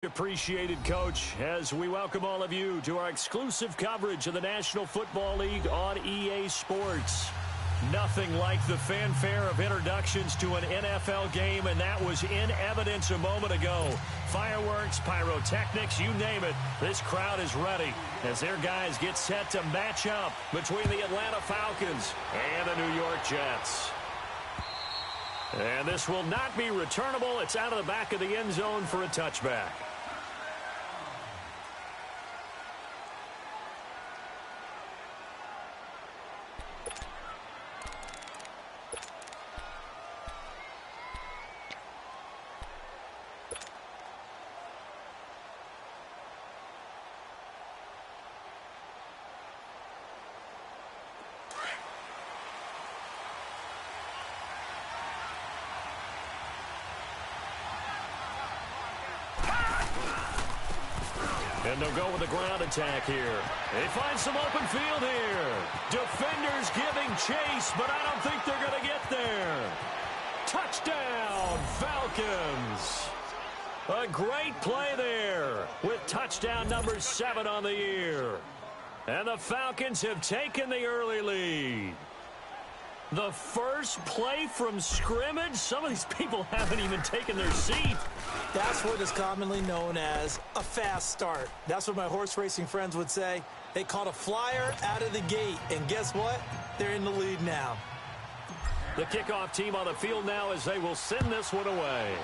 Appreciated, Coach, as we welcome all of you to our exclusive coverage of the National Football League on EA Sports. Nothing like the fanfare of introductions to an NFL game, and that was in evidence a moment ago. Fireworks, pyrotechnics, you name it, this crowd is ready as their guys get set to match up between the Atlanta Falcons and the New York Jets. And this will not be returnable. It's out of the back of the end zone for a touchback. And they'll go with a ground attack here. They find some open field here. Defenders giving chase, but I don't think they're going to get there. Touchdown, Falcons. A great play there with touchdown number 7 on the year. And the Falcons have taken the early lead. The first play from scrimmage? Some of these people haven't even taken their seat. That's what is commonly known as a fast start. That's what my horse racing friends would say. They caught a flyer out of the gate, and guess what? They're in the lead now. The kickoff team on the field now as they will send this one away.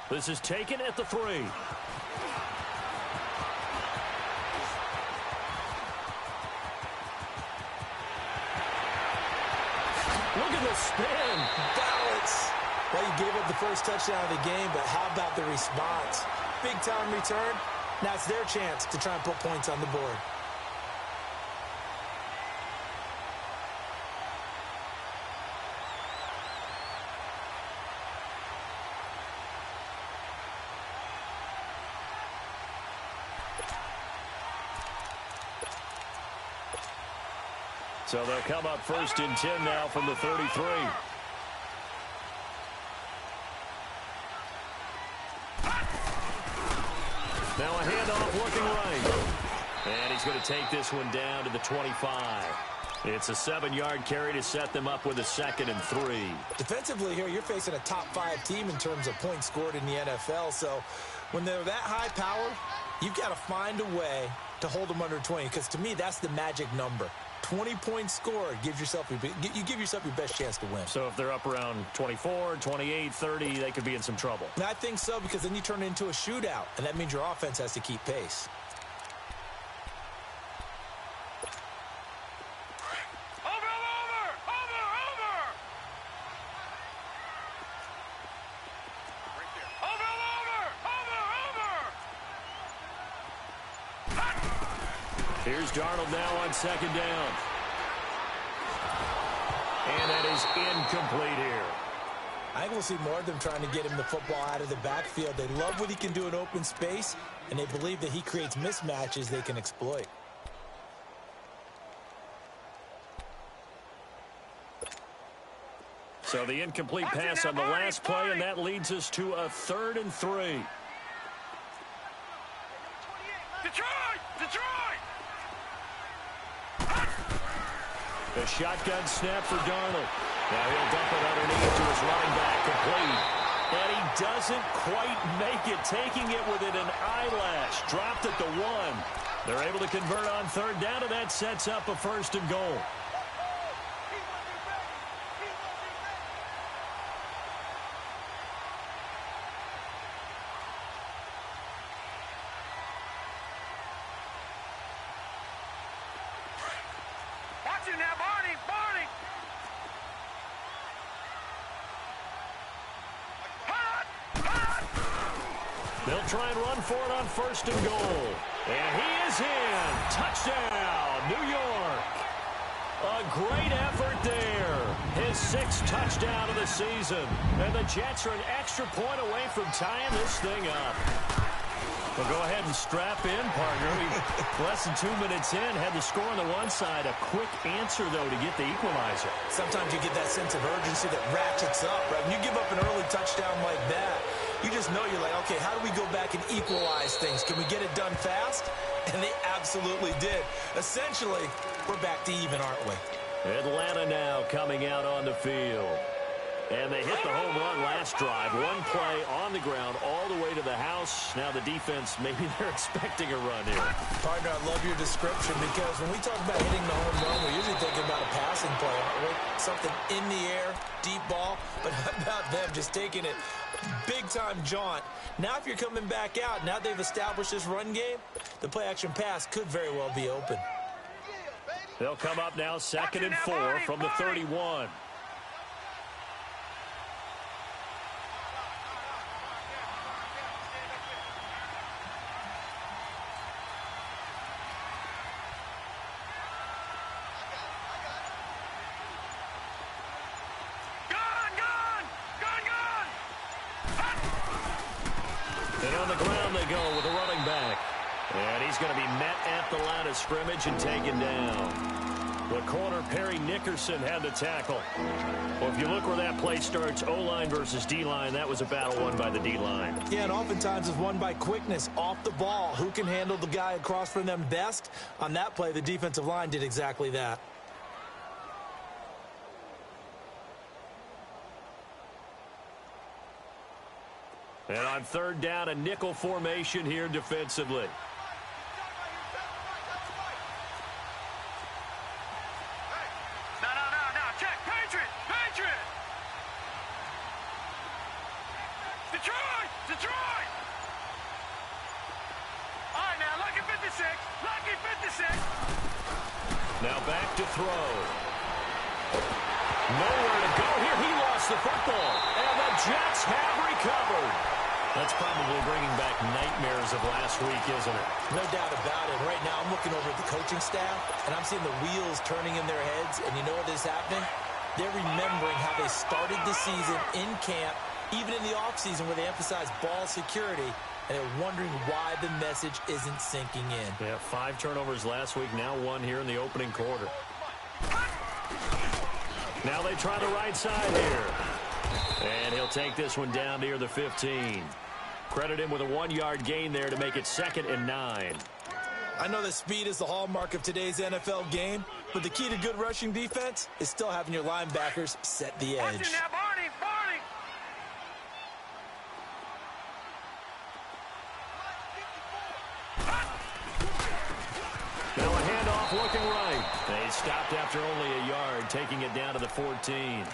This is taken at the 3. Look at the spin. Balance. Well, you gave up the first touchdown of the game, but how about the response? Big-time return. Now it's their chance to try and put points on the board. So they'll come up 1st and 10 now from the 33. Now a handoff looking right. And he's going to take this one down to the 25. It's a 7-yard carry to set them up with a 2nd and 3. Defensively here, you're facing a top 5 team in terms of points scored in the NFL. So when they're that high power, you've got to find a way to hold them under 20. Because to me, that's the magic number. 20 points scored, you give yourself your best chance to win. So if they're up around 24, 28, 30, they could be in some trouble. And I think so, because then you turn it into a shootout, and that means your offense has to keep pace. Here's Darnold now on 2nd down. And that is incomplete here. I think we'll see more of them trying to get him the football out of the backfield. They love what he can do in open space, and they believe that he creates mismatches they can exploit. So the incomplete pass on the last play, and that leads us to a 3rd and 3. The shotgun snap for Darnold. Now he'll dump it underneath to his running back, complete. And he doesn't quite make it, taking it within an eyelash. Dropped at the 1. They're able to convert on 3rd down, and that sets up a 1st and goal. They'll try and run for it on 1st and goal. And he is in. Touchdown, New York. A great effort there. His 6th touchdown of the season. And the Jets are an extra point away from tying this thing up. Well, go ahead and strap in, partner. Less than 2 minutes in, had the score on the one side. A quick answer, though, to get the equalizer. Sometimes you get that sense of urgency that ratchets up, right? When you give up an early touchdown like that, you just know you're like, okay, how do we go back and equalize things? Can we get it done fast? And they absolutely did. Essentially, we're back to even, aren't we? Atlanta now coming out on the field. And they hit the home run last drive. One play on the ground all the way to the house. Now the defense, maybe they're expecting a run here. Partner, I love your description because when we talk about hitting the home run, we're usually thinking about a passing play, aren't we? Something in the air, deep ball. But how about them just taking it big-time jaunt? Now if you're coming back out, now they've established this run game, the play-action pass could very well be open. They'll come up now 2nd and 4 from the 31. And on the ground they go with a running back. And he's going to be met at the line of scrimmage and taken down. The corner, Perry Nickerson, had the tackle. Well, if you look where that play starts, O-line versus D-line, that was a battle won by the D-line. Yeah, and oftentimes it's won by quickness off the ball. Who can handle the guy across from them best? On that play, the defensive line did exactly that. And on 3rd down, a nickel formation here defensively. No, check. Patriot! Detroit! All right, now, lucky 56. Now back to throw. Nowhere to go here. He lost the football. And the Jets have recovered. That's probably bringing back nightmares of last week, isn't it? No doubt about it. Right now, I'm looking over at the coaching staff, and I'm seeing the wheels turning in their heads. And you know what is happening? They're remembering how they started the season in camp, even in the offseason where they emphasized ball security, and they're wondering why the message isn't sinking in. Yeah, 5 turnovers last week, now 1 here in the opening quarter. Now they try the right side here. And he'll take this one down near the 15. Credit him with a 1-yard gain there to make it 2nd and 9. I know that speed is the hallmark of today's NFL game, but the key to good rushing defense is still having your linebackers set the edge. Barney! Now a handoff looking right. They stopped after only a yard, taking it down to the 14.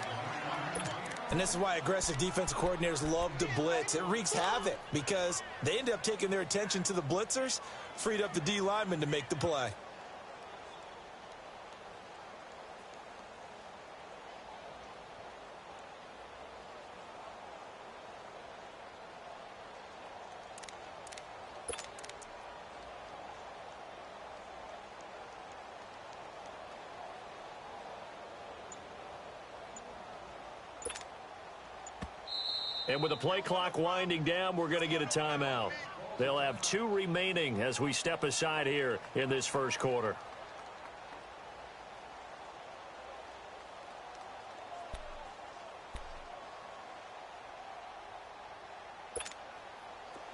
And this is why aggressive defensive coordinators love to blitz. It wreaks havoc because they end up taking their attention to the blitzers, freed up the D lineman to make the play. And with the play clock winding down, we're going to get a timeout. They'll have 2 remaining as we step aside here in this first quarter.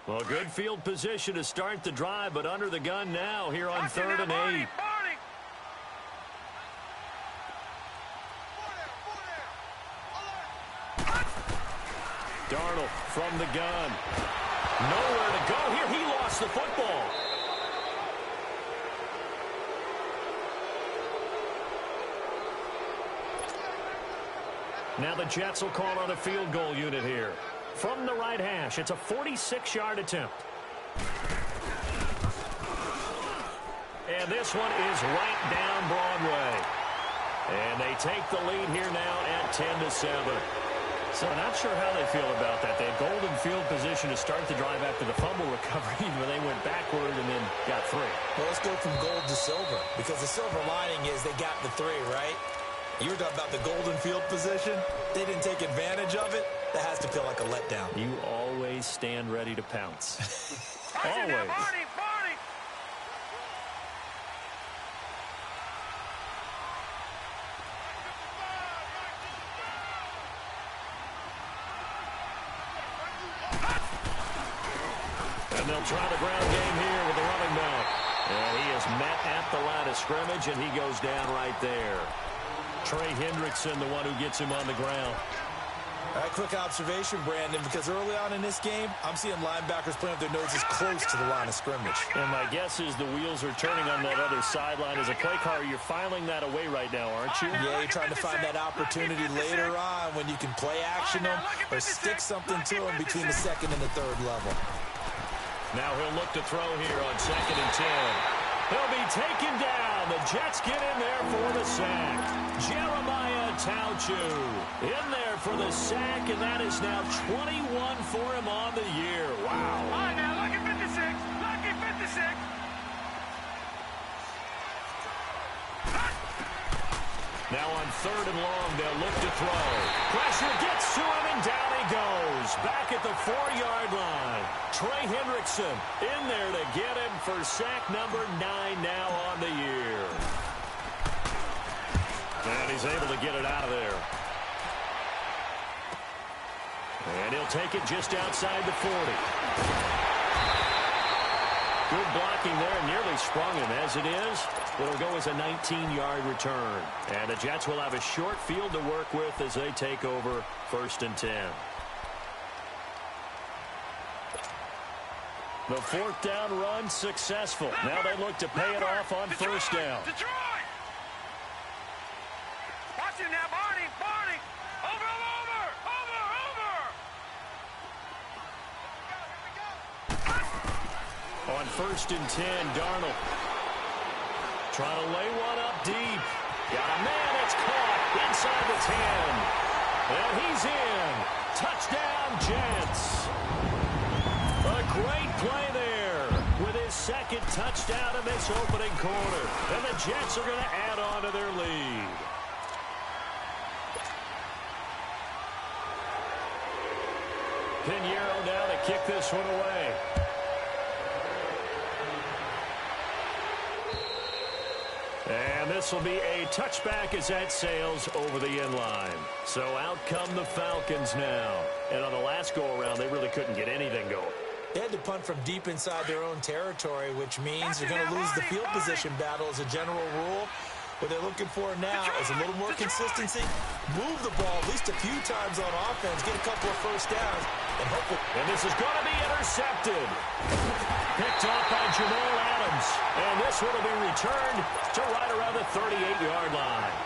Well, good field position to start the drive, but under the gun now here on 3rd and 8. Darnold from the gun. Nowhere to go here. He lost the football. Now the Jets will call on a field goal unit here. From the right hash, it's a 46-yard attempt. And this one is right down Broadway. And they take the lead here now at 10-7. So not sure how they feel about that. They had golden field position to start the drive after the fumble recovery, but they went backward and then got 3. Well, let's go from gold to silver, because the silver lining is they got the 3, right? You were talking about the golden field position. They didn't take advantage of it. That has to feel like a letdown. You always stand ready to pounce. always. And they'll try the ground game here with the running back. And he is met at the line of scrimmage, and he goes down right there. Trey Hendrickson, the one who gets him on the ground. All right, quick observation, Brandon, because early on in this game, I'm seeing linebackers playing with their noses close to the line of scrimmage. And my guess is the wheels are turning on that other sideline. As a play caller, you're filing that away right now, aren't you? Yeah, you're trying to find that opportunity later on when you can play action them or stick something to them between the second and the third level. Now he'll look to throw here on 2nd and 10. He'll be taken down. The Jets get in there for the sack. Jeremiah Tauchu in there for the sack, and that is now 21 for him on the year. Wow. All right, now, lucky 56. Lucky 56. Now on 3rd and long, they'll look to throw. Pressure gets to him, and down he goes. Back at the 4-yard line. Trey Hendrickson in there to get him for sack number 9 now on the year. And he's able to get it out of there. And he'll take it just outside the 40. Good blocking there, and nearly sprung him. As it is, it'll go as a 19-yard return. And the Jets will have a short field to work with as they take over 1st and 10. The 4th down run successful. Now they look to pay it off on 1st down. Detroit! Watch it now, Barney! Barney! Over! On 1st and 10, Darnold trying to lay one up deep. Got a man that's caught inside the 10. And he's in. Touchdown, Jets. A great play there with his 2nd touchdown in this opening quarter. And the Jets are going to add on to their lead. Pinheiro now to kick this one away. And this will be a touchback as that sails over the end line. So out come the Falcons now. And on the last go-around, they really couldn't get anything going. They had to punt from deep inside their own territory, which means they're going to lose the field position battle as a general rule. What they're looking for now is a little more consistency, move the ball at least a few times on offense, get a couple of 1st downs, and hopefully. And this is going to be intercepted. Picked off by Jamal Adams. And this one will be returned to right around the 38-yard line.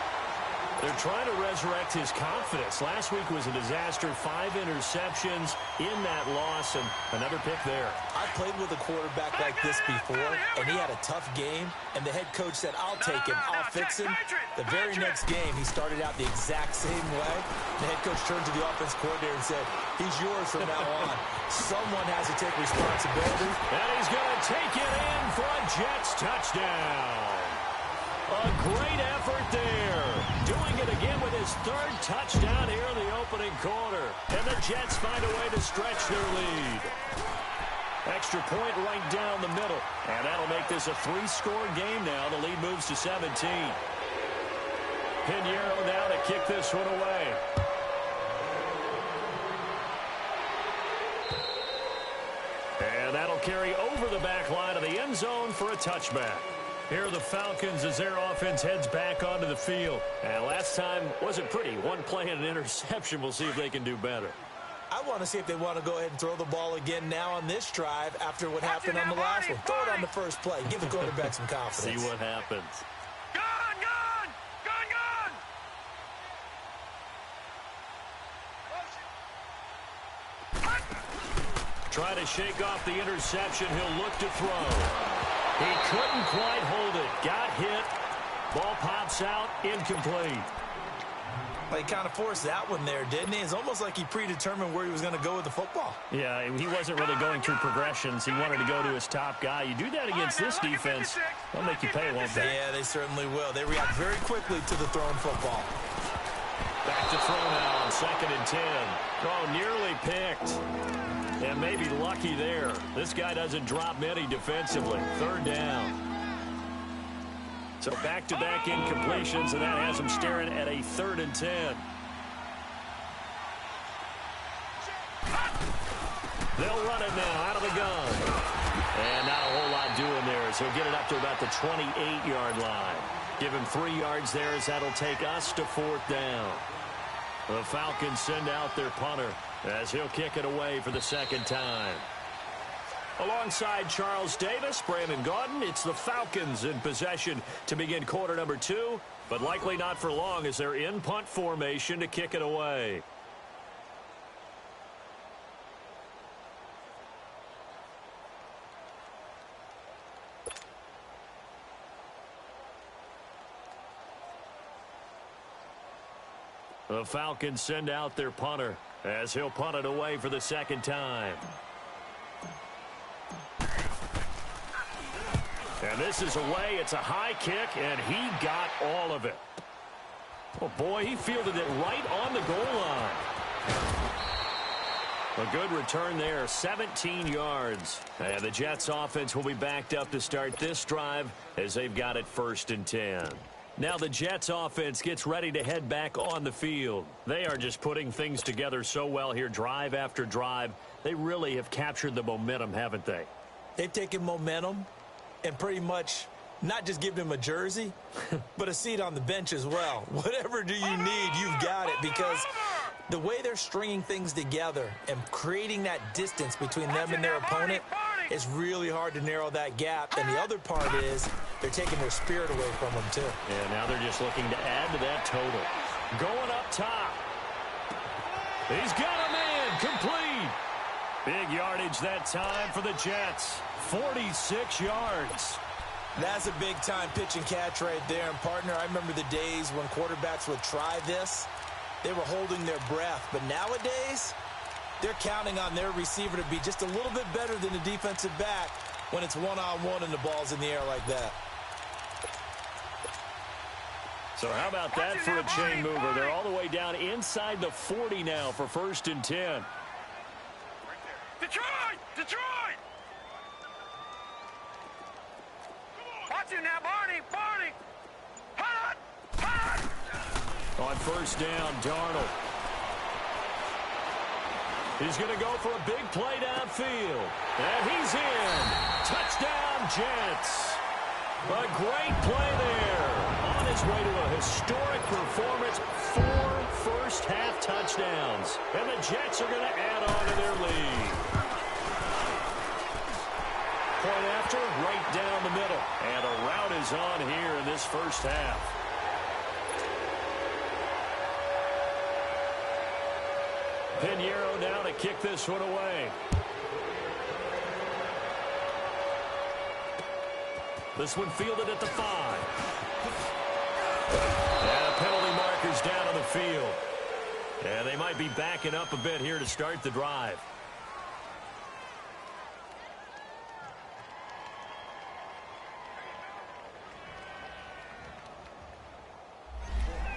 They're trying to resurrect his confidence. Last week was a disaster. 5 interceptions in that loss, and another pick there. I played with a quarterback like this before, and he had a tough game, and the head coach said, I'll take him, I'll fix him. The very next game, he started out the exact same way. The head coach turned to the offense coordinator and said, he's yours from now on. Someone has to take responsibility. And he's going to take it in for a Jets touchdown. A great effort there. Doing it again with his 3rd touchdown here in the opening quarter. And the Jets find a way to stretch their lead. Extra point right down the middle. And that'll make this a 3-score game now. The lead moves to 17. Pinheiro now to kick this one away. And that'll carry over the back line of the end zone for a touchback. Here are the Falcons as their offense heads back onto the field. And last time wasn't pretty. One play and an interception. We'll see if they can do better. I want to see if they want to go ahead and throw the ball again now on this drive after what happened on the last one. Throw it on the first play. Give the quarterback some confidence. See what happens. Gone, gone! Gone, gone! Try to shake off the interception. He'll look to throw. He couldn't quite hold it. Got hit. Ball pops out. Incomplete. Well, he kind of forced that one there, didn't he? It's almost like he predetermined where he was going to go with the football. Yeah, he wasn't really going through progressions. He wanted to go to his top guy. You do that against this defense, they'll make you pay, won't they? Yeah, they certainly will. They react very quickly to the thrown football. Back to throw now on 2nd and 10. Oh, nearly picked. And maybe lucky there. This guy doesn't drop many defensively. Third down. So back-to-back incompletions, and that has him staring at a 3rd and 10. They'll run it now out of the gun. And not a whole lot doing there as he'll get it up to about the 28-yard line. Give him 3 yards there as that'll take us to 4th down. The Falcons send out their punter as he'll kick it away for the 2nd time. Alongside Charles Davis, Brandon Gaudin, it's the Falcons in possession to begin quarter number 2, but likely not for long as they're in punt formation to kick it away. The Falcons send out their punter as he'll punt it away for the 2nd time. And this is away. It's a high kick, and he got all of it. Oh, boy, he fielded it right on the goal line. A good return there, 17 yards. And the Jets offense will be backed up to start this drive as they've got it 1st and 10. Now the Jets offense gets ready to head back on the field. They are just putting things together so well here, drive after drive. They really have captured the momentum, haven't they? They've taken momentum and pretty much not just given him a jersey, but a seat on the bench as well. Whatever do you need, you've got it, because the way they're stringing things together and creating that distance between them and their opponent, it's really hard to narrow that gap. And the other part is they're taking their spirit away from them, too. Yeah, now they're just looking to add to that total. Going up top. He's got a man complete. Big yardage that time for the Jets. 46 yards. That's a big-time pitch and catch right there. And, partner, I remember the days when quarterbacks would try this. They were holding their breath. But nowadays, they're counting on their receiver to be just a little bit better than the defensive back when it's one-on-one and the ball's in the air like that. So how about that for a chain mover? They're all the way down inside the 40 now for 1st and 10. Detroit! Detroit! Watch it now, Barney! Barney! Hot! Hot! On 1st down, Darnold. He's going to go for a big play downfield. And he's in. Touchdown, Jets. A great play there. On his way to a historic performance. 4 first-half touchdowns. And the Jets are going to add on to their lead. Point after, right down the middle. And a rout is on here in this 1st half. Pinheiro now to kick this one away. This one fielded at the 5. And penalty markers down on the field. And they might be backing up a bit here to start the drive.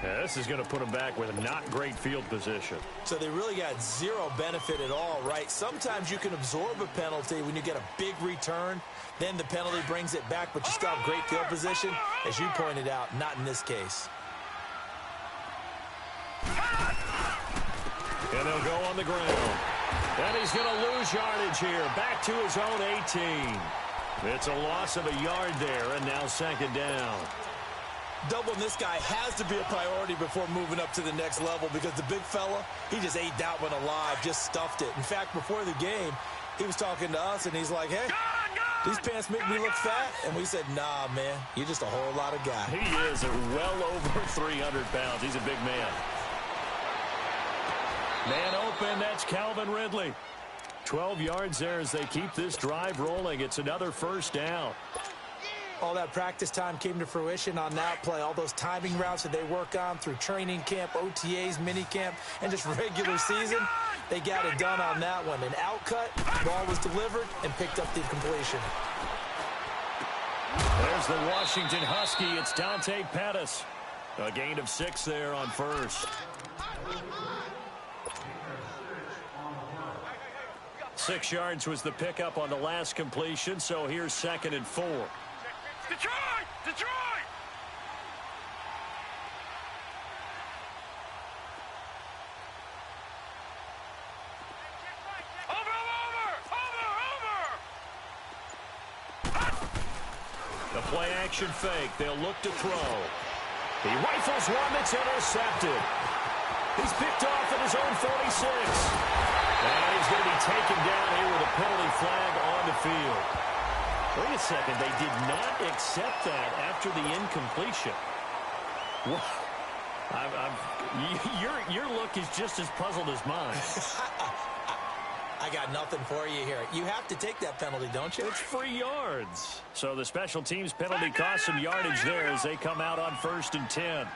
Yeah, this is going to put them back with a not great field position. So they really got zero benefit at all, right? Sometimes you can absorb a penalty when you get a big return. Then the penalty brings it back, but you still have great field position. As you pointed out, not in this case. And they'll go on the ground. And he's going to lose yardage here. Back to his own 18. It's a loss of a yard there, and now 2nd down. Doubling this guy has to be a priority before moving up to the next level, because the big fella, he just ate that one alive, just stuffed it. In fact, before the game, he was talking to us, and he's like, hey, these pants make me look fat. And we said, nah, man, you're just a whole lot of guy. He is well over 300 pounds. He's a big man. Man open, that's Calvin Ridley. 12 yards there as they keep this drive rolling. It's another 1st down. All that practice time came to fruition on that play. All those timing routes that they work on through training camp, OTAs, minicamp, and just regular season, they got it done on that one. An outcut, ball was delivered, and picked up the completion. There's the Washington Husky. It's Dante Pettis. A gain of 6 there on 1st. 6 yards was the pickup on the last completion, so here's 2nd and 4. Detroit! Detroit! The play action fake. They'll look to throw. He rifles one that's intercepted. He's picked off at his own 46. And he's going to be taken down here with a penalty flag on the field. Wait a second. They did not accept that after the incompletion. Your look is just as puzzled as mine. I got nothing for you here. You have to take that penalty, don't you? It's free yards. So the special teams penalty cost some yardage there as they come out on 1st and 10.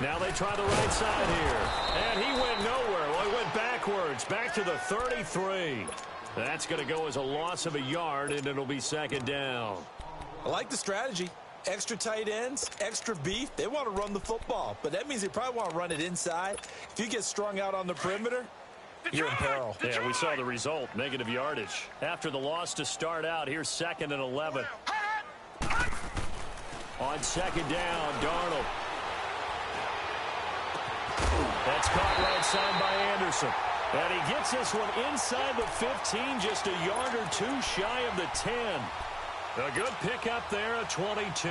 Now they try the right side here. And he went nowhere. Well, he went backwards. Back to the 33. That's going to go as a loss of a yard, and it'll be 2nd down. I like the strategy. Extra tight ends, extra beef. They want to run the football, but that means they probably want to run it inside. If you get strung out on the perimeter, you're in peril. Yeah, we saw the result, negative yardage. After the loss to start out, here's 2nd and 11. On 2nd down, Darnold. That's caught right side by Anderson. And he gets this one inside the 15, just a yard or two shy of the 10. A good pickup there at 22.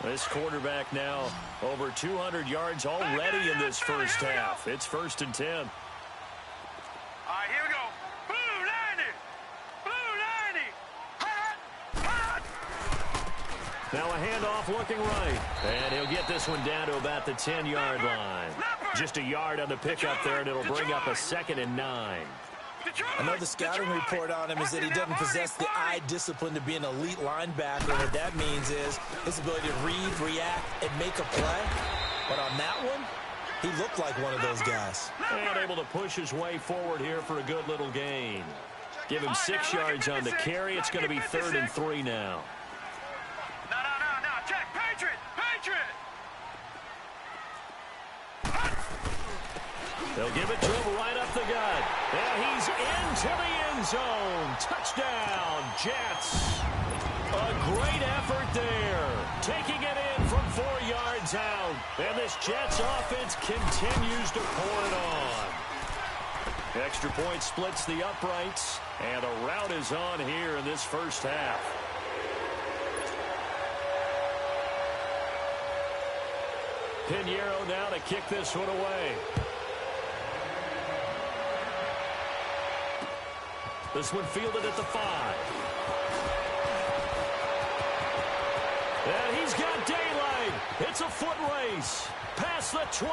This quarterback now over 200 yards already in this first half. It's 1st and 10. All right, here we go. Blue 90. Blue 90. Hot. Now a handoff looking right. And he'll get this one down to about the 10-yard line. Just a yard on the pickup there, and it'll bring up a 2nd and 9. I know the scouting report on him is that he doesn't possess the eye discipline to be an elite linebacker. What that means is his ability to read, react, and make a play. But on that one, he looked like one of those guys. And able to push his way forward here for a good little gain. Give him 6 yards on the carry. It's going to be 3rd and 3 now. No. Check. Patriot. They'll give it to him right up the gut. And he's into the end zone. Touchdown, Jets. A great effort there. Taking it in from 4 yards out. And this Jets offense continues to pour it on. Extra point splits the uprights. And a rout is on here in this first half. Pinheiro now to kick this one away. This one fielded at the 5. And he's got daylight. It's a foot race. Past the 20,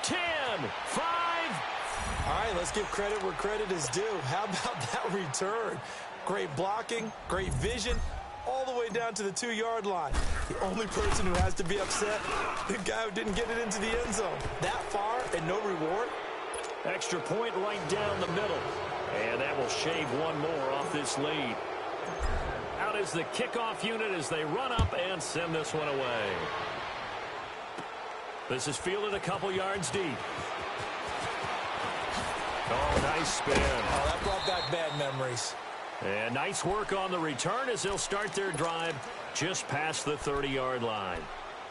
10, 5. All right, let's give credit where credit is due. How about that return? Great blocking, great vision, all the way down to the 2-yard line. The only person who has to be upset, the guy who didn't get it into the end zone. That far and no reward. Extra point right down the middle. And that will shave one more off this lead. Out is the kickoff unit as they run up and send this one away. This is fielded a couple yards deep. Oh, nice spin. Oh, that brought back bad memories. And nice work on the return as they'll start their drive just past the 30-yard line.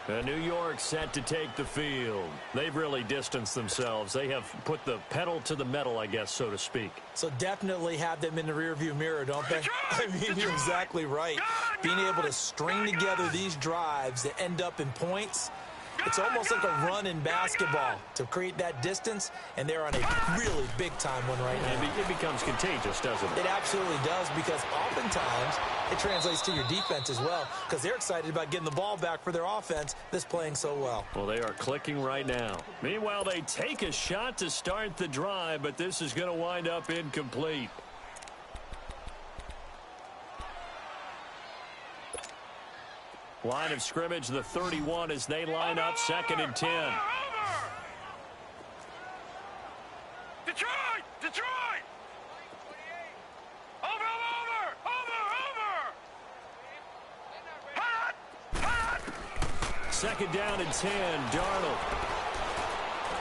New York set to take the field. They've really distanced themselves. They have put the pedal to the metal, I guess, so to speak. So definitely have them in the rearview mirror, don't they? I mean, you're exactly right. Being able to string together these drives that end up in points, it's almost like a run in basketball to create that distance, and they're on a really big-time one right now. It becomes contagious, doesn't it? It absolutely does, because oftentimes it translates to your defense as well, because they're excited about getting the ball back for their offense that's playing so well. Well, they are clicking right now. Meanwhile, they take a shot to start the drive, but this is going to wind up incomplete. Line of scrimmage, the 31, as they line up 2nd and 10. Detroit! Second down and 10, Darnold.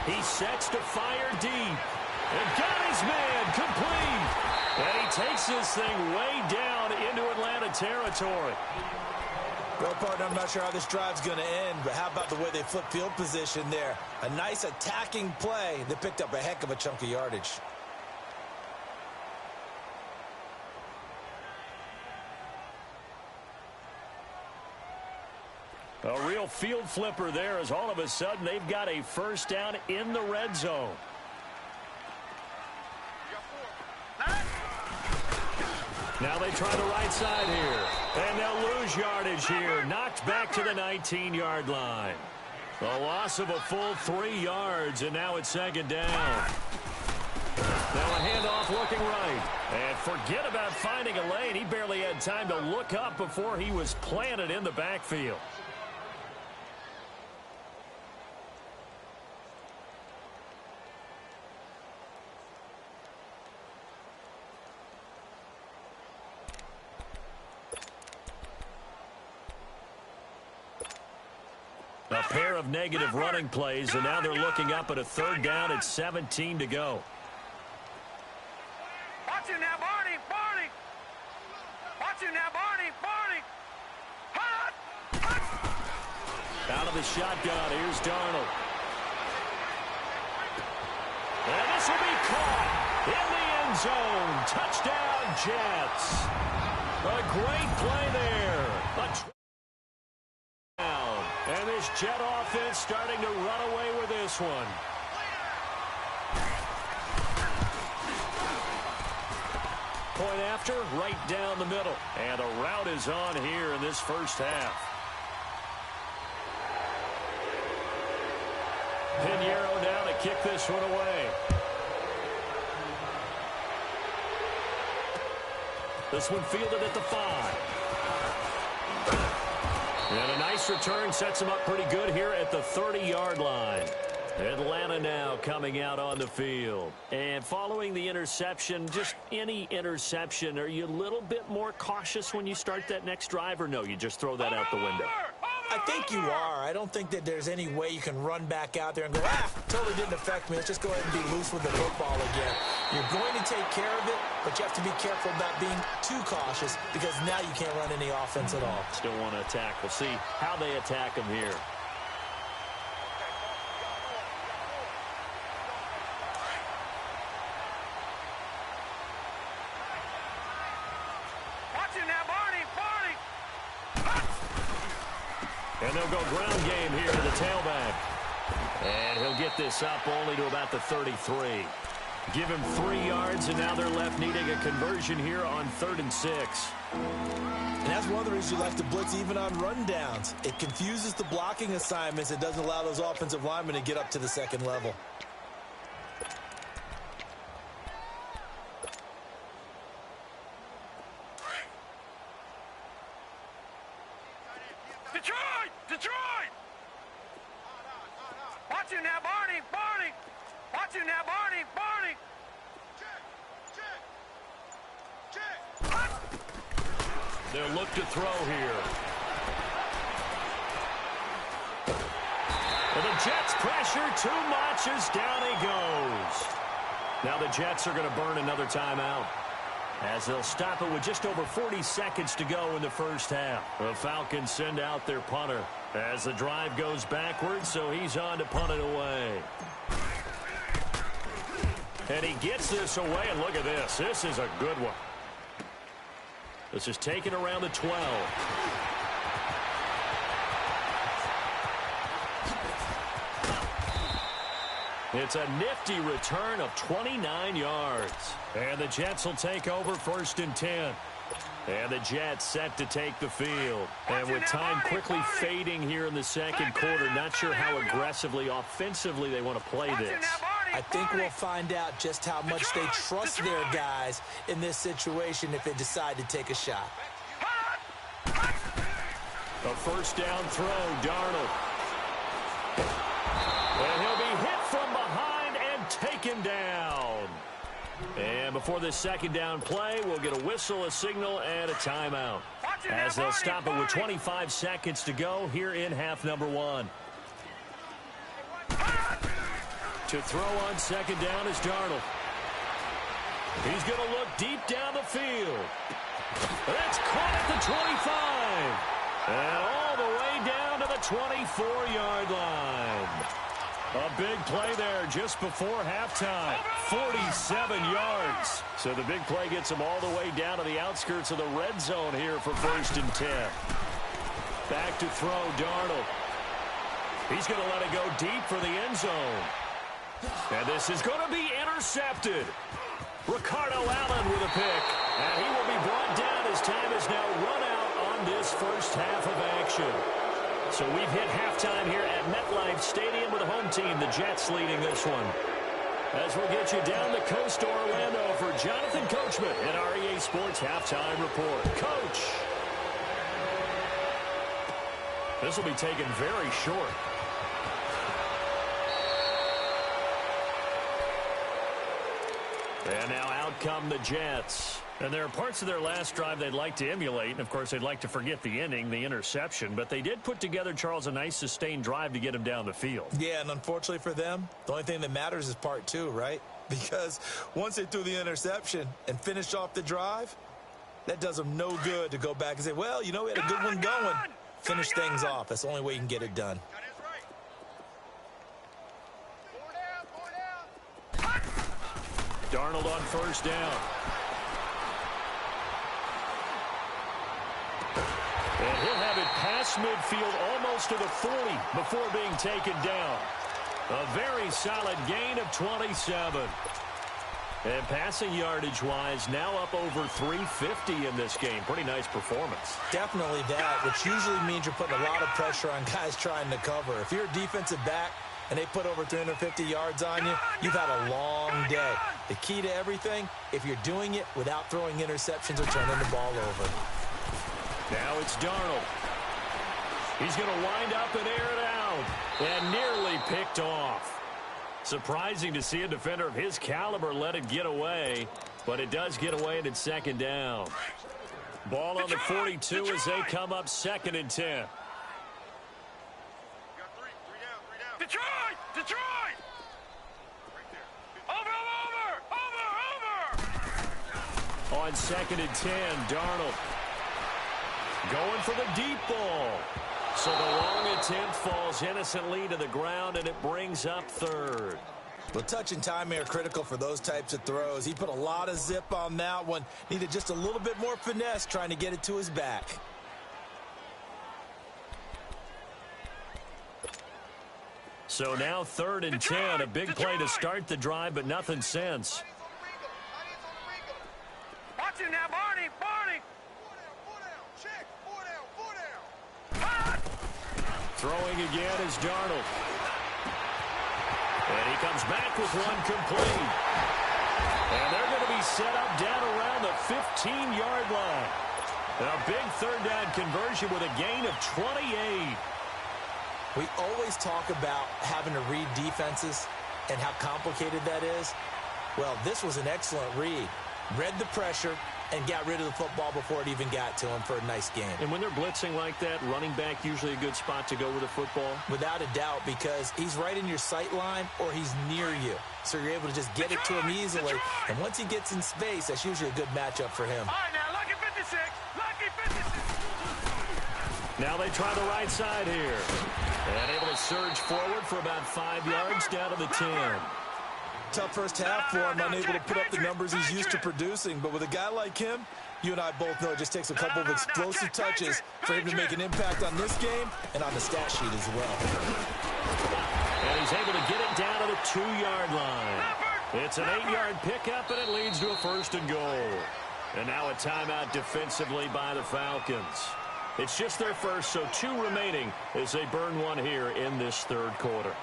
He sets to fire deep. And got his man complete. And he takes this thing way down into Atlanta territory. Well, partner, I'm not sure how this drive's going to end, but how about the way they flip field position there? A nice attacking play that picked up a heck of a chunk of yardage. A real field flipper there as all of a sudden they've got a first down in the red zone. Now they try the right side here. And they'll lose yardage here. Knocked back to the 19-yard line. A loss of a full 3 yards, and now it's second down. Now a handoff looking right. And forget about finding a lane. He barely had time to look up before he was planted in the backfield. A pair of negative running plays, and now they're looking up at a third down at 17 to go. Watch it now, Barney, Barney. Watch it now, Barney, Barney. Hot, hot. Out of the shotgun, here's Darnold. And this will be caught in the end zone. Touchdown, Jets. A great play there. And this Jet offense starting to run away with this one. Point after, right down the middle. And a route is on here in this first half. Pinheiro down to kick this one away. This one fielded at the 5. And a nice return sets him up pretty good here at the 30-yard line. Atlanta now coming out on the field. And following the interception, just any interception, are you a little bit more cautious when you start that next drive, or no, you just throw that out the window? I think you are. I don't think that there's any way you can run back out there and go, totally didn't affect me. Let's just go ahead and be loose with the football again. You're going to take care of it, but you have to be careful about being too cautious because now you can't run any offense at all. Still want to attack. We'll see how they attack him here. Watch it now, Barney, Barney. And they'll go ground game here to the tailback. And he'll get this up only to about the 33. Give him 3 yards, and now they're left needing a conversion here on 3rd and 6. And that's one of the reasons you like to blitz even on rundowns. It confuses the blocking assignments. It doesn't allow those offensive linemen to get up to the second level. Detroit, Detroit. Watch it now, Barney, Barney. Watch it now, Barney, Barney. They'll look to throw here. And the Jets pressure too much as down he goes. Now the Jets are going to burn another timeout as they'll stop it with just over 40 seconds to go in the first half. The Falcons send out their punter as the drive goes backwards, so he's on to punt it away. And he gets this away, and look at this. This is a good one. This is taken around the 12. It's a nifty return of 29 yards. And the Jets will take over 1st and 10. And the Jets set to take the field. And with time quickly fading here in the second quarter, not sure how aggressively, offensively they want to play this. I think we'll find out just how much they trust their guys in this situation if they decide to take a shot. A first down throw, Darnold. And he'll be hit from behind and taken down. And before this second down play, we'll get a whistle, a signal, and a timeout. Watch as they'll stop it with 25 seconds to go here in half number one. To throw on second down is Darnold. He's going to look deep down the field. That's caught at the 25. And all the way down to the 24-yard line. A big play there just before halftime. 47 yards. So the big play gets him all the way down to the outskirts of the red zone here for 1st and 10. Back to throw, Darnold. He's going to let it go deep for the end zone. And this is going to be intercepted. Ricardo Allen with a pick. And he will be brought down as time is now run out on this first half of action. So we've hit halftime here at MetLife Stadium with the home team, the Jets, leading this one. As we'll get you down the coast to Orlando for Jonathan Coachman at our EA Sports Halftime Report. Coach. This will be taken very short. And now out come the Jets. And there are parts of their last drive they'd like to emulate. And, of course, they'd like to forget the ending, the interception. But they did put together, Charles, a nice sustained drive to get him down the field. Yeah, and unfortunately for them, the only thing that matters is part two, right? Because once they threw the interception and finished off the drive, that does them no good to go back and say, well, you know, we had a good one going. Finish things off. That's the only way you can get it done. Darnold on first down. And he'll have it past midfield almost to the 40 before being taken down. A very solid gain of 27. And passing yardage-wise, now up over 350 in this game. Pretty nice performance. Definitely that, which usually means you're putting a lot of pressure on guys trying to cover. If you're a defensive back and they put over 350 yards on you, you've had a long day. The key to everything, if you're doing it without throwing interceptions or turning the ball over. Now it's Darnold. He's going to wind up and air it out. And nearly picked off. Surprising to see a defender of his caliber let it get away. But it does get away and it's second down. Ball on the 42 as they come up 2nd and 10. Detroit! Detroit! Over! On 2nd and 10, Darnold going for the deep ball. So the long attempt falls innocently to the ground, and it brings up 3rd. Well, touch and timing are critical for those types of throws. He put a lot of zip on that one. Needed just a little bit more finesse trying to get it to his back. So now 3rd and 10, a big play to start the drive, but nothing since. Watch it now, Barney! Check! 4 down! Throwing again is Darnold. And he comes back with one complete. And they're going to be set up down around the 15-yard line. A big 3rd down conversion with a gain of 28. We always talk about having to read defenses and how complicated that is. Well, this was an excellent read. Read the pressure and got rid of the football before it even got to him for a nice game. And when they're blitzing like that, running back usually a good spot to go with the football? Without a doubt, because he's right in your sight line or he's near you. So you're able to just get it to him easily. And once he gets in space, that's usually a good matchup for him. All right, now, lucky 56. Lucky 56. Now they try the right side here. And able to surge forward for about 5 yards down to the 10. Tough first half for him, unable to put up the numbers he's used to producing. But with a guy like him, you and I both know it just takes a couple of explosive touches for him to make an impact on this game and on the stat sheet as well. And he's able to get it down to the 2-yard line. It's an 8-yard pickup, and it leads to a 1st and goal. And now a timeout defensively by the Falcons. It's just their first, so 2 remaining as they burn one here in this 3rd quarter.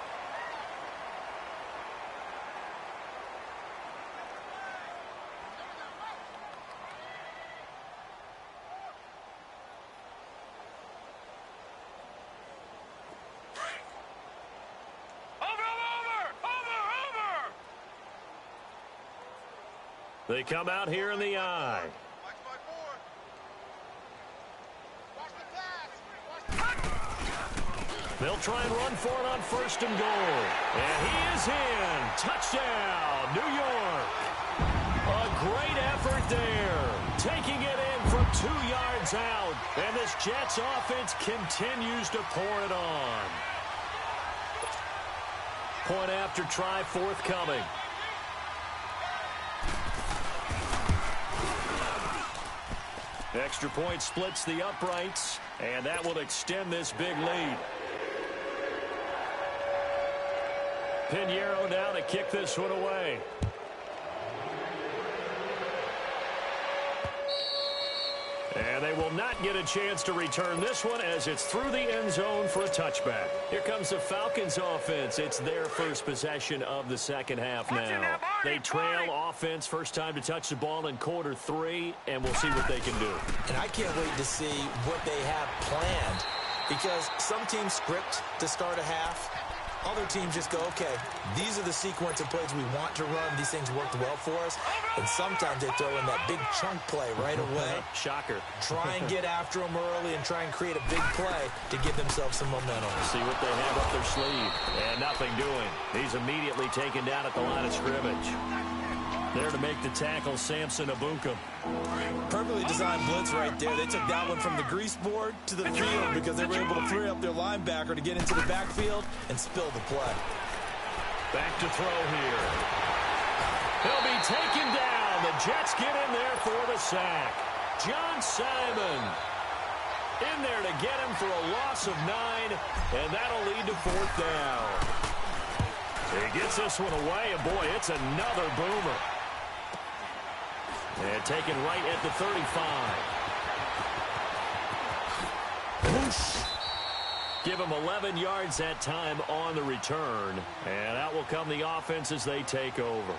They come out here in the eye. They'll try and run for it on 1st and goal. And he is in. Touchdown, New York. A great effort there. Taking it in from 2 yards out. And this Jets offense continues to pour it on. Point after try forthcoming. Extra point splits the uprights, and that will extend this big lead. Pinheiro now to kick this one away. And they will not get a chance to return this one as it's through the end zone for a touchback. Here comes the Falcons offense. It's their first possession of the second half now. They trail offense, first time to touch the ball in quarter 3, and we'll see what they can do. And I can't wait to see what they have planned, because some teams script to start a half. Other teams just go, okay, these are the sequence of plays we want to run. These things worked well for us. And sometimes they throw in that big chunk play right away. Shocker. Try and get after them early and try and create a big play to give themselves some momentum. See what they have up their sleeve. And nothing doing. He's immediately taken down at the line of scrimmage. There to make the tackle, Samson Abukum. Perfectly designed blitz right there. They took that one from the grease board to the field because they were able to free up their linebacker to get into the backfield and spill the play. Back to throw here. He'll be taken down. The Jets get in there for the sack. John Simon in there to get him for a loss of 9, and that'll lead to 4th down. He gets this one away, and boy, it's another boomer. And taken right at the 35. Whoosh. Give him 11 yards that time on the return. And out will come the offense as they take over.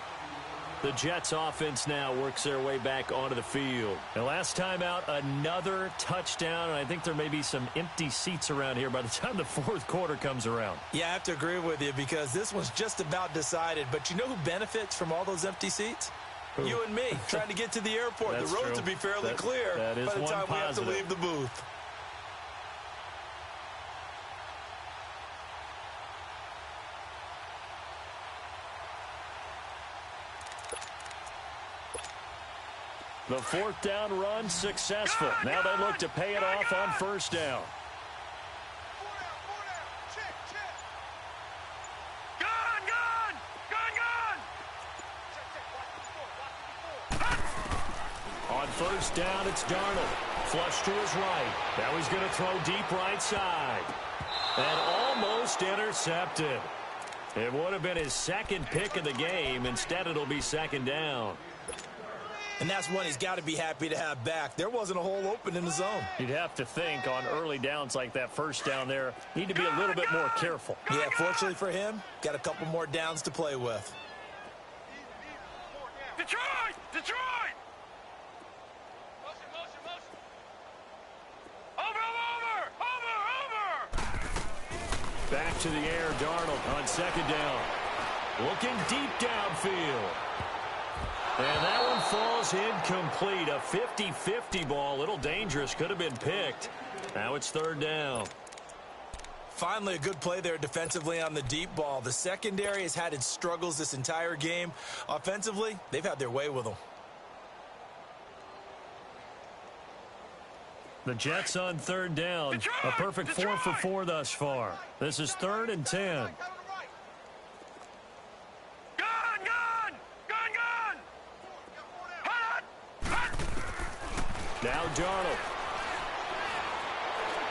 The Jets offense now works their way back onto the field. And last time out, another touchdown. And I think there may be some empty seats around here by the time the 4th quarter comes around. Yeah, I have to agree with you because this one's just about decided. But you know who benefits from all those empty seats? Who? You and me, trying to get to the airport. The roads will be fairly clear by the time we have to leave the booth. The 4th down run successful. Now they look to pay it off on 1st down. On 1st down, it's Darnold. Flush to his right. Now he's going to throw deep right side. And almost intercepted. It would have been his 2nd pick of the game. Instead, it'll be 2nd down. And that's one he's got to be happy to have back. There wasn't a hole open in the zone. You'd have to think on early downs like that 1st down there, need to be a little bit more careful. Yeah, fortunately for him, got a couple more downs to play with. Detroit! Detroit! Back to the air, Darnold on 2nd down. Looking deep downfield. And that one falls incomplete. A 50-50 ball. A little dangerous. Could have been picked. Now it's 3rd down. Finally, a good play there defensively on the deep ball. The secondary has had its struggles this entire game. Offensively, they've had their way with them. The Jets on 3rd down. A perfect 4 for 4 thus far. This is 3rd and 10. Now Darnold.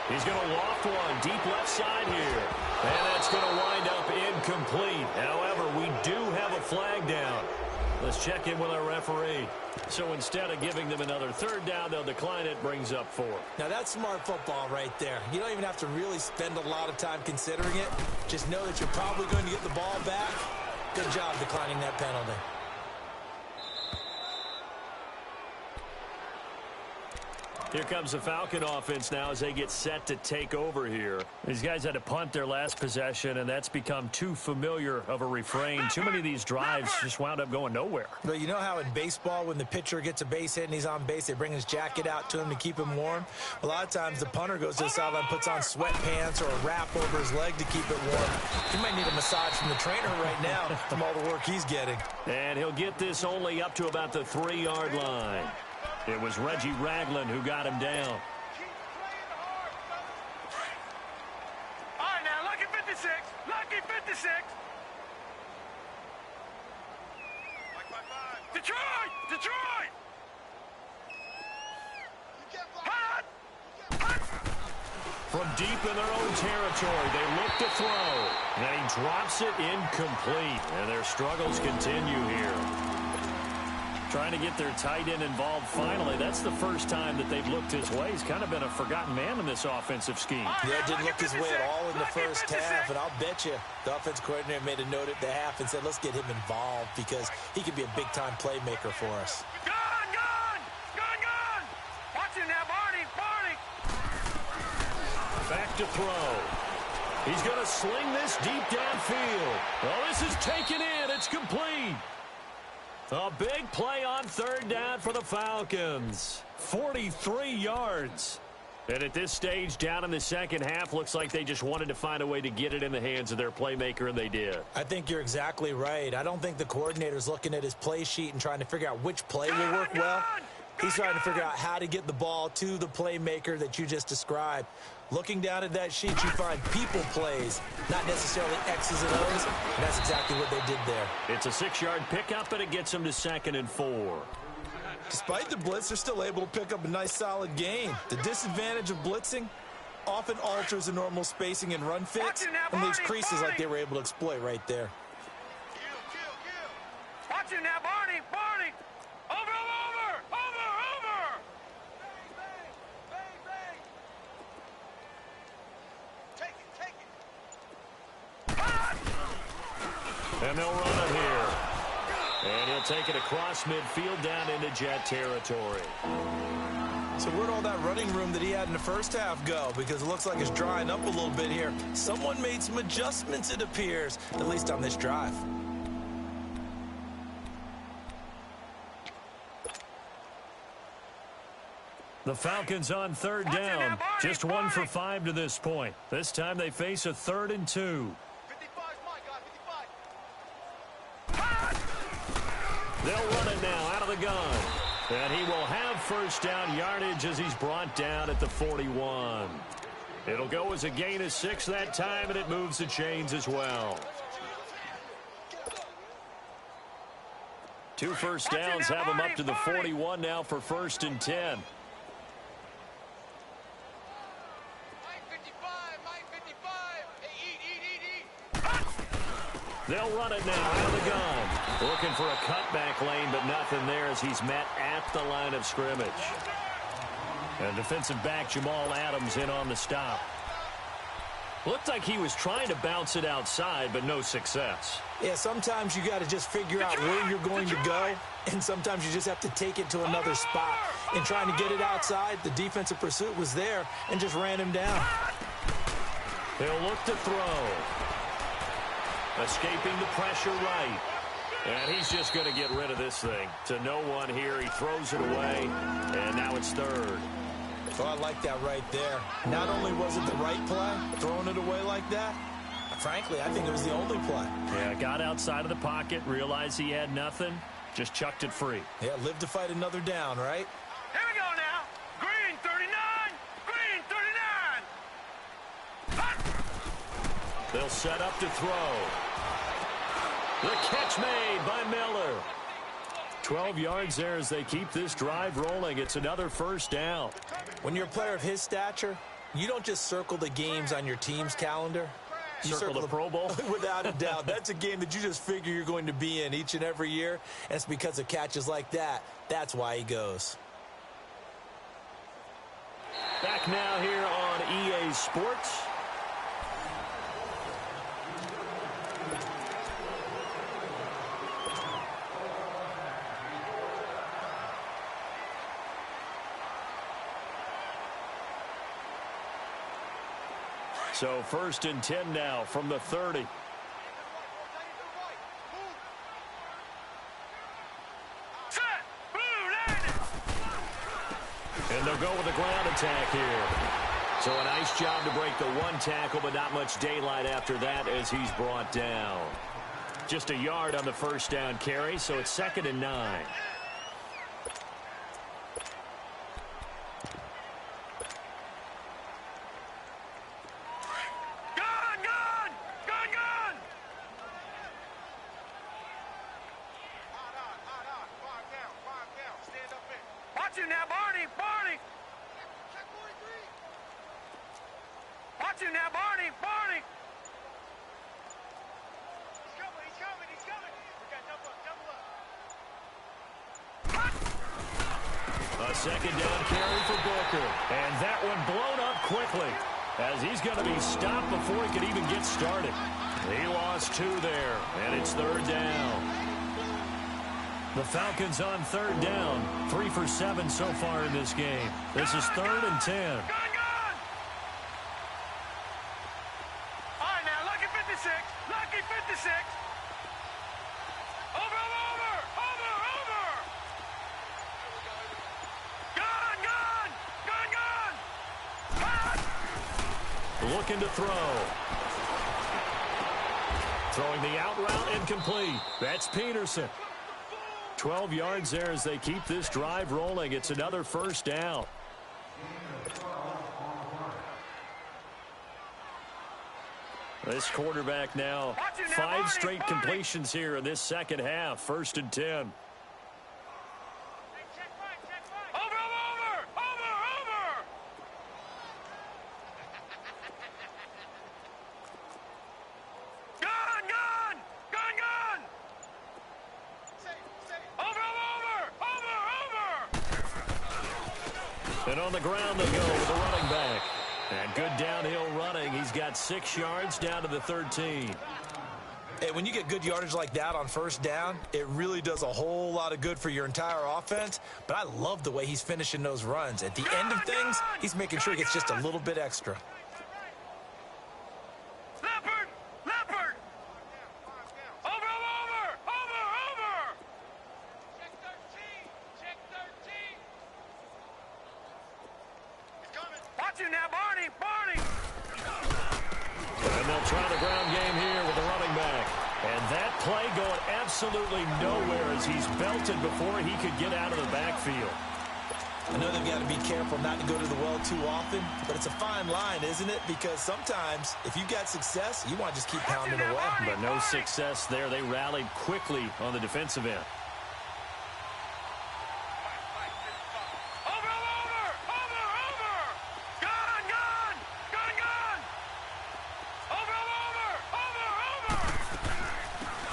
He's going to loft one deep left side here. And that's going to wind up incomplete. However, we do have a flag down. Let's check in with our referee. So instead of giving them another 3rd down, they'll decline it, brings up 4. Now that's smart football right there. You don't even have to really spend a lot of time considering it. Just know that you're probably going to get the ball back. Good job declining that penalty. Here comes the Falcon offense now as they get set to take over here. These guys had to punt their last possession, and that's become too familiar of a refrain. Too many of these drives just wound up going nowhere. But you know how in baseball, when the pitcher gets a base hit and he's on base, they bring his jacket out to him to keep him warm? A lot of times the punter goes to the sideline, puts on sweatpants or a wrap over his leg to keep it warm. He might need a massage from the trainer right now from all the work he's getting. And he'll get this only up to about the 3-yard line. It was Reggie Ragland who got him down. All right, now, lucky 56. Lucky 56. Detroit! Detroit! Hot! Hot! From deep in their own territory, they look to throw. And he drops it incomplete. And their struggles continue here. Trying to get their tight end involved finally. That's the first time that they've looked his way. He's kind of been a forgotten man in this offensive scheme. Yeah, didn't look his way at all in the first half. And I'll bet you the offense coordinator made a note at the half and said, let's get him involved because he could be a big-time playmaker for us. Gun! Gun! Gun! Gun! Watch it now, Barney! Barney! Back to throw. He's going to sling this deep downfield. Well, this is taken in. It's complete. A big play on third down for the Falcons. 43 yards. And at this stage, down in the second half, looks like they just wanted to find a way to get it in the hands of their playmaker, and they did. I think you're exactly right. I don't think the coordinator's looking at his play sheet and trying to figure out which play will work well. He's trying to figure out how to get the ball to the playmaker that you just described. Looking down at that sheet, you find people plays, not necessarily X's and O's, and that's exactly what they did there. It's a 6-yard pickup, and it gets them to 2nd and 4. Despite the blitz, they're still able to pick up a nice, solid gain. The disadvantage of blitzing often alters the normal spacing and run fits and leaves creases like they were able to exploit right there. Watch it now, Barney! Barney! Over! And they'll run it here. And he'll take it across midfield down into Jet territory. So where'd all that running room that he had in the first half go? Because it looks like it's drying up a little bit here. Someone made some adjustments, it appears, at least on this drive. The Falcons on third down. Just 1 for 5 to this point. This time they face a 3rd and 2. They'll run it now out of the gun. And he will have first down yardage as he's brought down at the 41. It'll go as a gain of 6 that time, and it moves the chains as well. 2 first downs have him up to the 41 now for 1st and 10. They'll run it now out of the gun. Looking for a cutback lane, but nothing there as he's met at the line of scrimmage. And defensive back Jamal Adams in on the stop. Looked like he was trying to bounce it outside, but no success. Yeah, sometimes you got to just figure out where you're going to go, and sometimes you just have to take it to another spot. In trying to get it outside, the defensive pursuit was there and just ran him down. He'll look to throw. Escaping the pressure right. And he's just going to get rid of this thing. To no one here. He throws it away. And now it's 3rd. Oh, I like that right there. Not only was it the right play, throwing it away like that, frankly, I think it was the only play. Yeah, got outside of the pocket, realized he had nothing, just chucked it free. Yeah, live to fight another down, right? Here we go now. Green 39. Green 39. Hot. They'll set up to throw. The catch made by Miller. 12 yards there as they keep this drive rolling. It's another first down. When you're a player of his stature, you don't just circle the games on your team's calendar. You circle the Pro Bowl? Without a doubt. That's a game that you just figure you're going to be in each and every year. And it's because of catches like that. That's why he goes. Back now here on EA Sports. So 1st and 10 now from the 30. And they'll go with a ground attack here. So a nice job to break the one tackle, but not much daylight after that as he's brought down. Just a yard on the first down carry, so it's 2nd and 9. Watch him now, Barney! Barney! Watch him now, Barney! Barney! He's coming, he's coming, he's coming! We got double up, double up! A 2nd down carry for Booker. And that one blown up quickly as he's going to be stopped before he could even get started. He lost 2 there, and it's 3rd down. The Falcons on 3rd down. 3 for 7 so far in this game. This is 3rd and 10. Gun! All right, now, lucky 56. Lucky 56. Over! Gun! Looking to throw. Throwing the out route incomplete. That's Peterson. 12 yards there as they keep this drive rolling. It's another 1st down. This quarterback now, 5 straight completions here in this second half. 1st and 10. And on the ground they go with the running back. And good downhill running. He's got 6 yards down to the 13. Hey, when you get good yardage like that on 1st down, it really does a whole lot of good for your entire offense. But I love the way he's finishing those runs. At the end of things, he's making sure he gets just a little bit extra. Leopard! Over! Check 13! Watch him now, Barney! And they'll try the ground game here with the running back. And that play going absolutely nowhere as he's belted before he could get out of the backfield. I know they've got to be careful not to go to the well too often, but it's a fine line, isn't it? Because sometimes, if you've got success, you want to just keep pounding away. But no success there. They rallied quickly on the defensive end.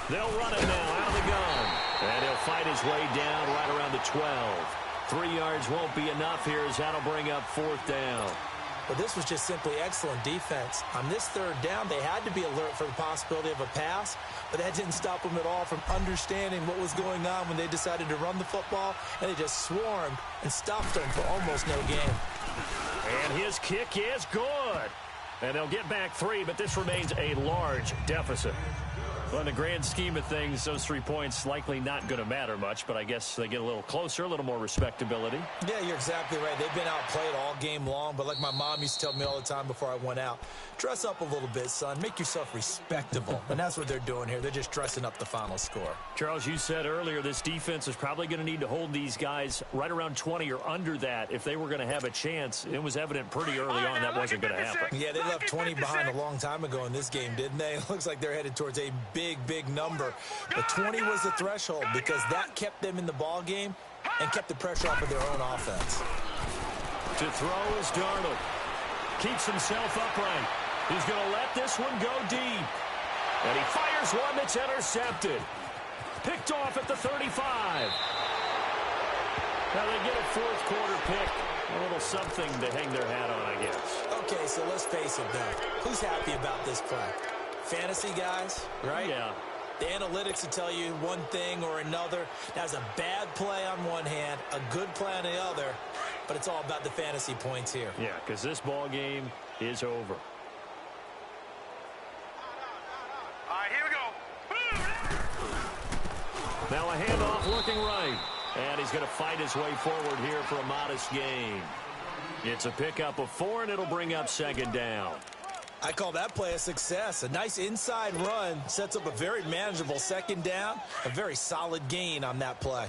They'll run it now out of the gun. And he'll fight his way down right around the 12. 3 yards won't be enough here as that'll bring up 4th down. But this was just simply excellent defense. On this 3rd down, they had to be alert for the possibility of a pass, but that didn't stop them at all from understanding what was going on when they decided to run the football, and they just swarmed and stopped them for almost no gain. And his kick is good. And they'll get back 3, but this remains a large deficit. Well, in the grand scheme of things, those 3 points likely not going to matter much, but I guess they get a little closer, a little more respectability. Yeah, you're exactly right. They've been outplayed all game long, but like my mom used to tell me all the time before I went out, dress up a little bit, son. Make yourself respectable. And that's what they're doing here. They're just dressing up the final score. Charles, you said earlier this defense is probably going to need to hold these guys right around 20 or under that if they were going to have a chance. It was evident pretty early on that wasn't going to happen. Yeah, they left 20 behind a long time ago in this game, didn't they? It looks like they're headed towards a big number. But 20 was the threshold because that kept them in the ball game and kept the pressure off of their own offense. To throw is Darnold. Keeps himself upright. He's going to let this one go deep. And he fires one that's intercepted. Picked off at the 35. Now they get a 4th quarter pick. A little something to hang their hat on, I guess. Okay, so let's face it, though. Who's happy about this play? Fantasy guys, right? Yeah. The analytics will tell you one thing or another. That's a bad play on one hand, a good play on the other, but it's all about the fantasy points here. Yeah, because this ball game is over. Now a handoff looking right. And he's going to fight his way forward here for a modest gain. It's a pickup of 4, and it'll bring up second down. I call that play a success. A nice inside run sets up a very manageable second down. A very solid gain on that play.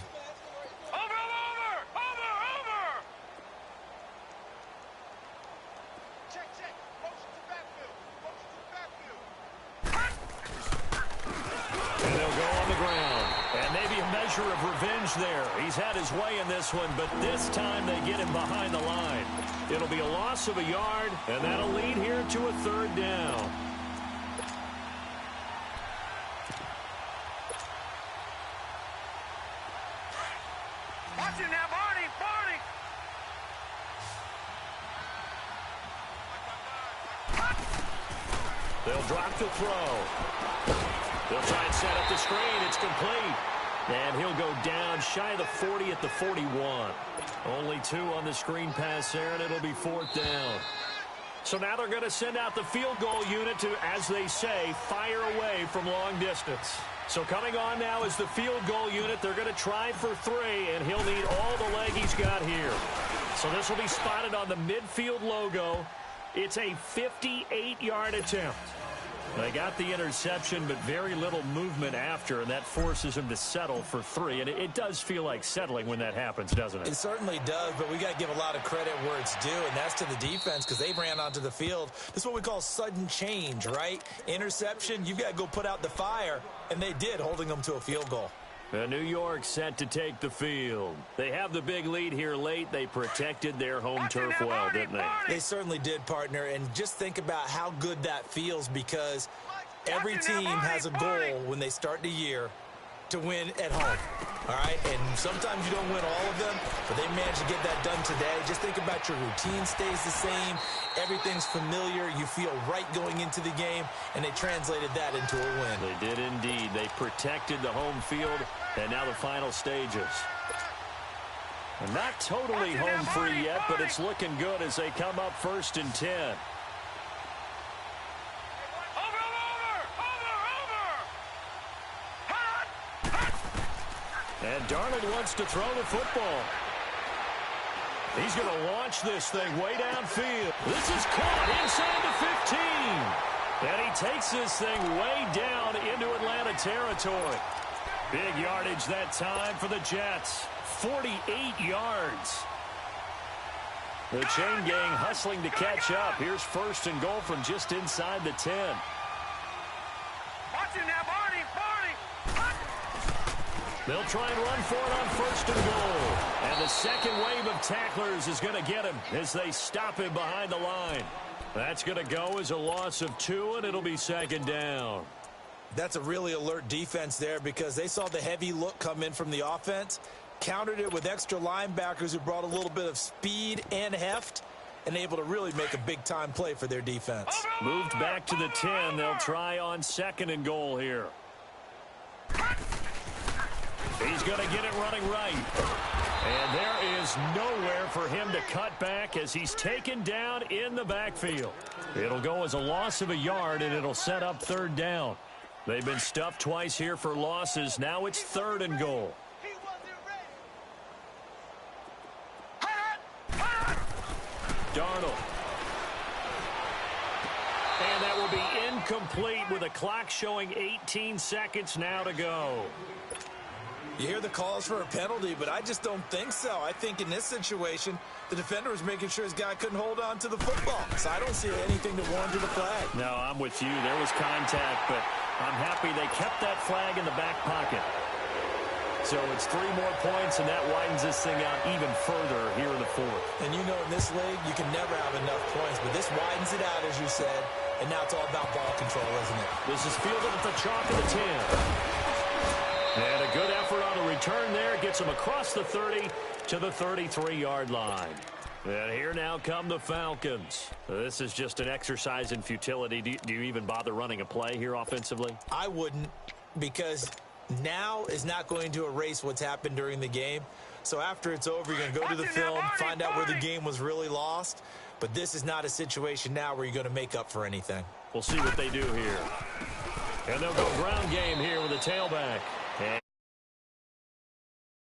Of revenge there. He's had his way in this one, but this time they get him behind the line. It'll be a loss of a yard, and that'll lead here to a third down. Watch him now, Barney! They'll drop the throw. They'll try and set up the screen. It's complete. And he'll go down shy of the 40 at the 41. Only 2 on the screen pass there, and it'll be 4th down. So now they're going to send out the field goal unit to, as they say, fire away from long distance. So coming on now is the field goal unit. They're going to try for 3, and he'll need all the leg he's got here. So this will be spotted on the midfield logo. It's a 58-yard attempt. They got the interception, but very little movement after, and that forces him to settle for 3. And it does feel like settling when that happens, doesn't it? It certainly does, but we got to give a lot of credit where it's due, and that's to the defense because they ran onto the field. This is what we call sudden change, right? Interception, you've got to go put out the fire, and they did, holding them to a field goal. New York set to take the field. They have the big lead here late. They protected their home turf well, didn't they? They certainly did, partner. And just think about how good that feels because every team has a goal when they start the year to win at home. All right? And sometimes you don't win all of them, but they managed to get that done today. Just think about your routine stays the same. Everything's familiar. You feel right going into the game, and they translated that into a win. They did indeed. They protected the home field, and now the final stages. And not totally home free yet, but it's looking good as they come up 1st and 10. And Darnold wants to throw the football. He's going to launch this thing way downfield. This is caught inside the 15. And he takes this thing way down into Atlanta territory. Big yardage that time for the Jets. 48 yards. The chain gang hustling to catch up. Here's 1st and goal from just inside the 10. Watch him now, Barney! They'll try and run for it on 1st and goal. And the second wave of tacklers is going to get him as they stop him behind the line. That's going to go as a loss of 2, and it'll be 2nd down. That's a really alert defense there because they saw the heavy look come in from the offense, countered it with extra linebackers who brought a little bit of speed and heft, and able to really make a big-time play for their defense. Moved back to the 10. They'll try on 2nd and goal here. He's going to get it running right. And there is nowhere for him to cut back as he's taken down in the backfield. It'll go as a loss of a yard, and it'll set up 3rd down. They've been stuffed twice here for losses. Now it's 3rd and goal. Darnold. And that will be incomplete with a clock showing 18 seconds now to go. You hear the calls for a penalty, but I just don't think so. I think in this situation, the defender was making sure his guy couldn't hold on to the football. So I don't see anything that warranted a flag. No, I'm with you. There was contact, but I'm happy they kept that flag in the back pocket. So it's 3 more points, and that widens this thing out even further here in the 4th. And you know in this league, you can never have enough points, but this widens it out, as you said, and now it's all about ball control, isn't it? This is fielded at the chalk of the 10. And a good effort on the return there. Gets him across the 30 to the 33-yard line. And here now come the Falcons. This is just an exercise in futility. Do you even bother running a play here offensively? I wouldn't, because now is not going to erase what's happened during the game. So after it's over, you're going to go to the film, find out where the game was really lost. But this is not a situation now where you're going to make up for anything. We'll see what they do here. And they'll go ground game here with a tailback.